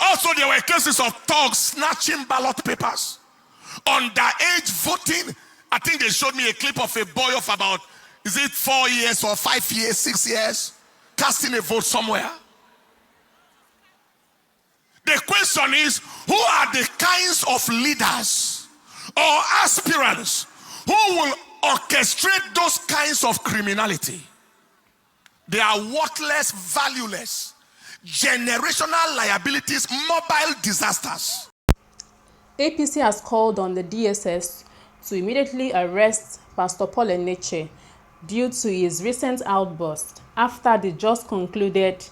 Also, there were cases of thugs snatching ballot papers. Underage voting. I think they showed me a clip of a boy of about, is it 4 years or 5 years, 6 years, casting a vote somewhere. The question is, who are the kinds of leaders or aspirants who will orchestrate those kinds of criminality? They are worthless, valueless, generational liabilities, mobile disasters. APC has called on the DSS to immediately arrest Pastor Paul Eneche due to his recent outburst after the just concluded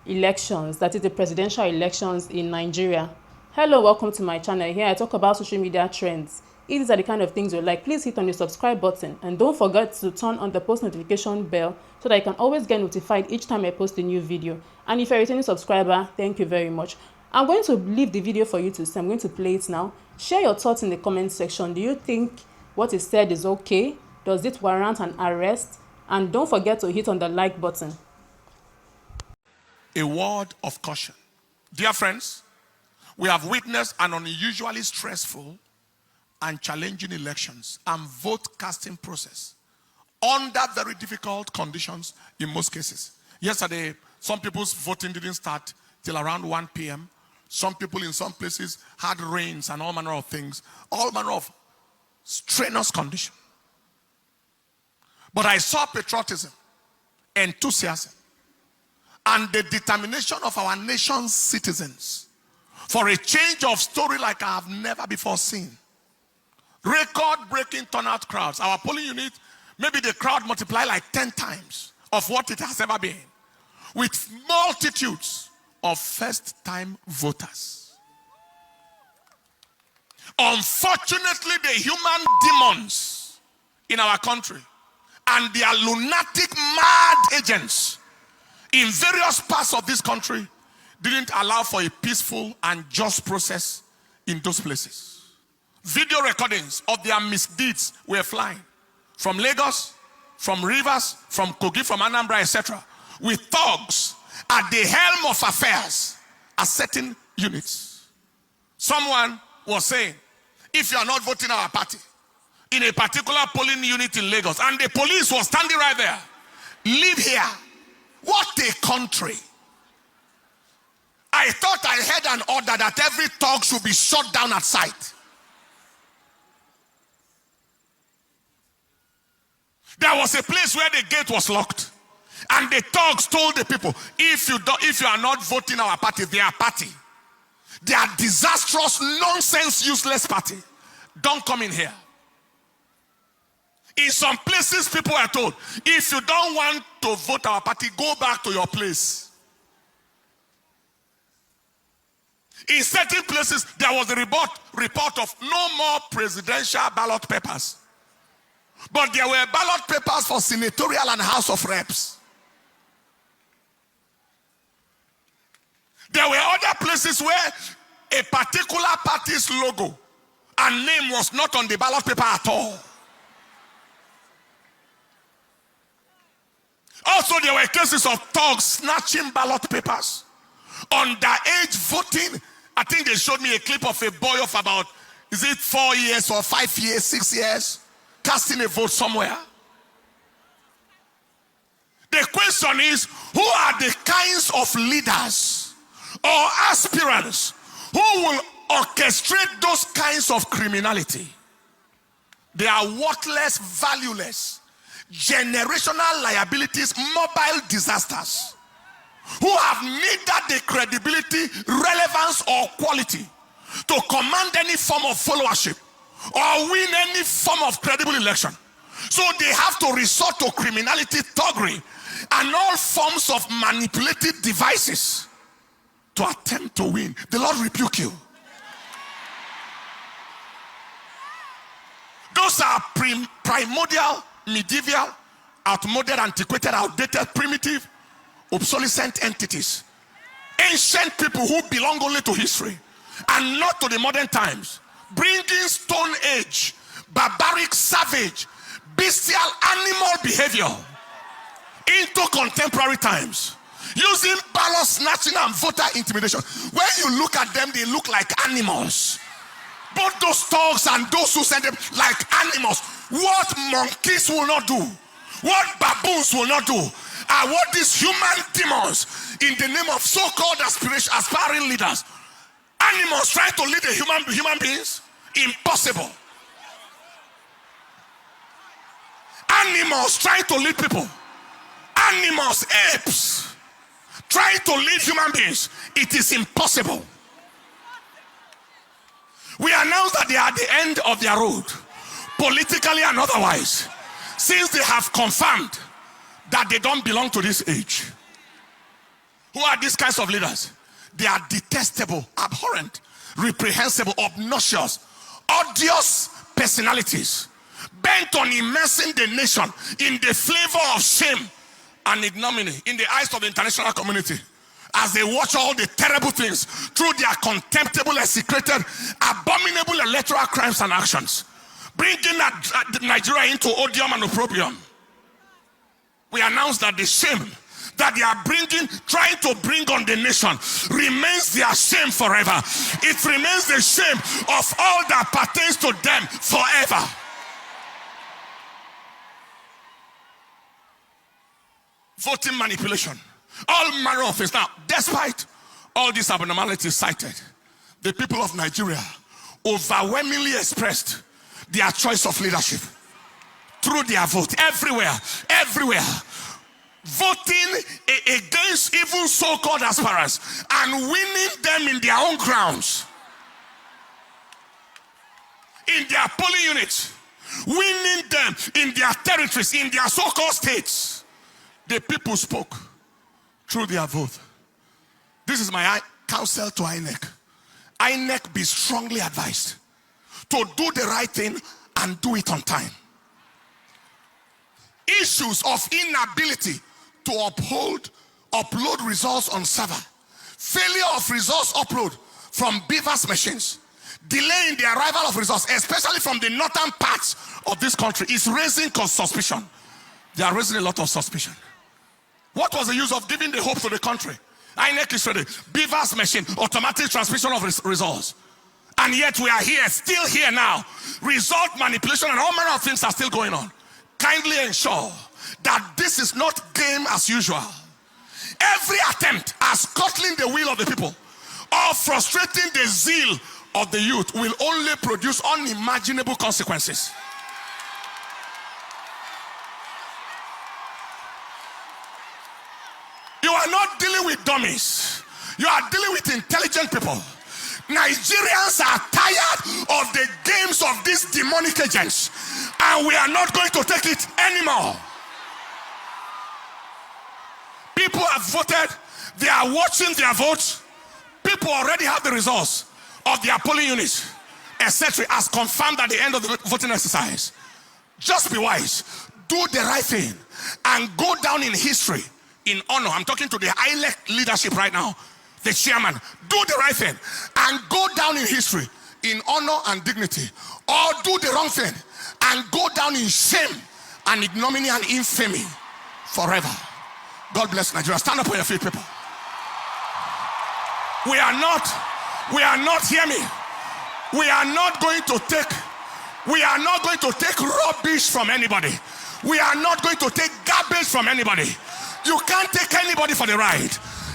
elections, that is the presidential elections in Nigeria. Hello, welcome to my channel. Here I talk about social media trends. If these are the kind of things you like, please hit on the subscribe button and don't forget to turn on the post notification bell so that you can always get notified each time I post a new video. And if you're a returning subscriber, thank you very much. I'm going to leave the video for you to see. I'm going to play it now. Share your thoughts in the comment section. Do you think what is said is okay? Does it warrant an arrest? And don't forget to hit on the like button. A word of caution. Dear friends, we have witnessed an unusually stressful and challenging elections and vote casting process under very difficult conditions in most cases. Yesterday, some people's voting didn't start till around 1 p.m. Some people in some places had rains and all manner of things, all manner of strenuous condition. But I saw patriotism, enthusiasm, and the determination of our nation's citizens for a change of story like I have never before seen. Record-breaking turnout crowds. Our polling unit, maybe the crowd multiplied like 10 times of what it has ever been, with multitudes of first-time voters. Unfortunately, the human demons in our country and their lunatic, mad agents in various parts of this country didn't allow for a peaceful and just process in those places. Video recordings of their misdeeds were flying from Lagos, from Rivers, from Kogi, from Anambra, etc., with thugs at the helm of affairs at certain units. Someone was saying, if you are not voting our party in a particular polling unit in Lagos, and the police was standing right there, leave here. What a country. I thought I heard an order that every thug should be shot down at sight. There was a place where the gate was locked, and the thugs told the people, if you are not voting our party, their party, their disastrous, nonsense, useless party, don't come in here. In some places, people are told, if you don't want to vote our party, go back to your place. In certain places, there was a report of no more presidential ballot papers. But there were ballot papers for senatorial and House of Reps. There were other places where a particular party's logo and name was not on the ballot paper at all. Also, there were cases of thugs snatching ballot papers. Underage voting. I think they showed me a clip of a boy of about, is it 4 years or 5 years, 6 years, casting a vote somewhere. The question is, who are the kinds of leaders or aspirants who will orchestrate those kinds of criminality? They are worthless, valueless, generational liabilities, mobile disasters, who have neither the credibility, relevance, or quality to command any form of followership or win any form of credible election. So they have to resort to criminality, thuggery, and all forms of manipulative devices to attempt to win. The Lord rebuke you. Those are primordial, medieval, outmoded, antiquated, outdated, primitive, obsolescent entities. Ancient people who belong only to history and not to the modern times. Bringing Stone Age, barbaric, savage, bestial, animal behavior into contemporary times. using ballot snatching and voter intimidation. When you look at them, they look like animals. Both those thugs and those who send them like animals. What monkeys will not do, what baboons will not do, are what these human demons in the name of so-called aspiring leaders, animals trying to lead the human beings. Impossible. Animals trying to lead people. Animals, apes, trying to lead human beings. It is impossible. We announce that they are at the end of their road, politically and otherwise, since they have confirmed that they don't belong to this age. Who are these kinds of leaders? They are detestable, abhorrent, reprehensible, obnoxious, odious personalities, bent on immersing the nation in the flavor of shame and ignominy in the eyes of the international community, as they watch all the terrible things through their contemptible, execrated, abominable electoral crimes and actions, bringing Nigeria into odium and opprobrium. We announce that the shame that they are trying to bring on the nation remains their shame forever. It remains the shame of all that pertains to them forever. Voting manipulation, all manner of things. Now, despite all these abnormalities cited, the people of Nigeria overwhelmingly expressed their choice of leadership through their vote. Everywhere, voting against even so-called aspirants and winning them in their own grounds, in their polling units, winning them in their territories, in their so-called states. The people spoke through their vote. This is my counsel to INEC. INEC, be strongly advised to do the right thing and do it on time. Issues of inability to upload results on server, failure of results upload from beavers machines, delay in the arrival of results, especially from the northern parts of this country, is raising suspicion. They are raising a lot of suspicion. What was the use of giving the hope to the country? INEC is ready. Beavers machine, automatic transmission of results. And yet we are here, still here now. Result manipulation and all manner of things are still going on. Kindly ensure that this is not game as usual. Every attempt at scuttling the will of the people or frustrating the zeal of the youth will only produce unimaginable consequences. You are not dealing with dummies. You are dealing with intelligent people. Nigerians are tired of the games of these demonic agents, and we are not going to take it anymore. People have voted. They are watching their votes. People already have the results of their polling units, etc., as confirmed at the end of the voting exercise. Just be wise. Do the right thing and go down in history in honor. I'm talking to the INEC leadership right now, the chairman. Do the right thing and go down in history in honor and dignity, or do the wrong thing and go down in shame and ignominy and infamy forever. God bless Nigeria. Stand up on your feet, people. We are not, hear me. We are not going to take rubbish from anybody. We are not going to take garbage from anybody. You can't take anybody for the ride.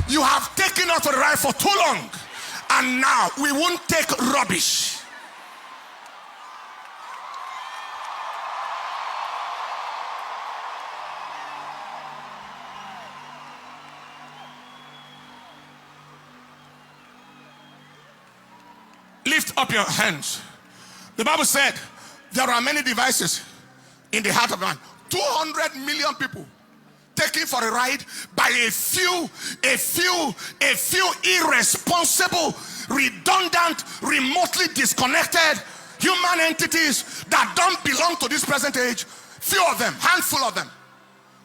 You have taken us for the ride for too long, and now we won't take rubbish. Lift up your hands. The Bible said there are many devices in the heart of man. 200 million people taken for a ride by a few irresponsible, redundant, remotely disconnected human entities that don't belong to this present age. Few of them, handful of them,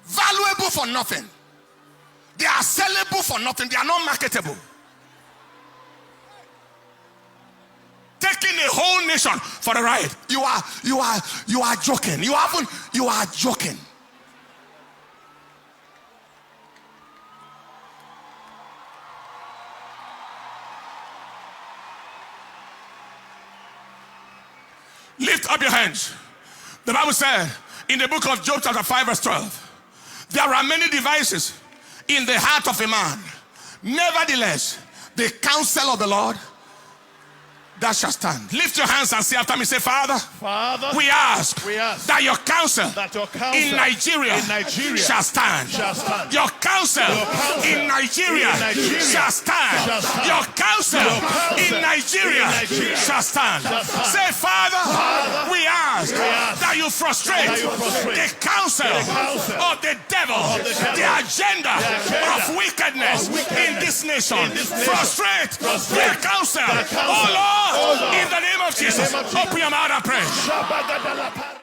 valuable for nothing. They are sellable for nothing. They are not marketable. Taking a whole nation for a ride. You are joking. You are joking. Lift up your hands. The Bible said in the book of Job chapter 5 verse 12, there are many devices in the heart of a man. Nevertheless, the counsel of the Lord, that shall stand. Lift your hands and say after me, say, Father, we ask that your counsel in Nigeria shall stand. Your counsel in Nigeria shall stand. Your counsel in Nigeria shall stand. Say, Father, we ask that you frustrate the counsel of the devil, the agenda of wickedness in this nation. Frustrate their counsel. Oh Lord, in the name of Jesus, open your mouth and pray.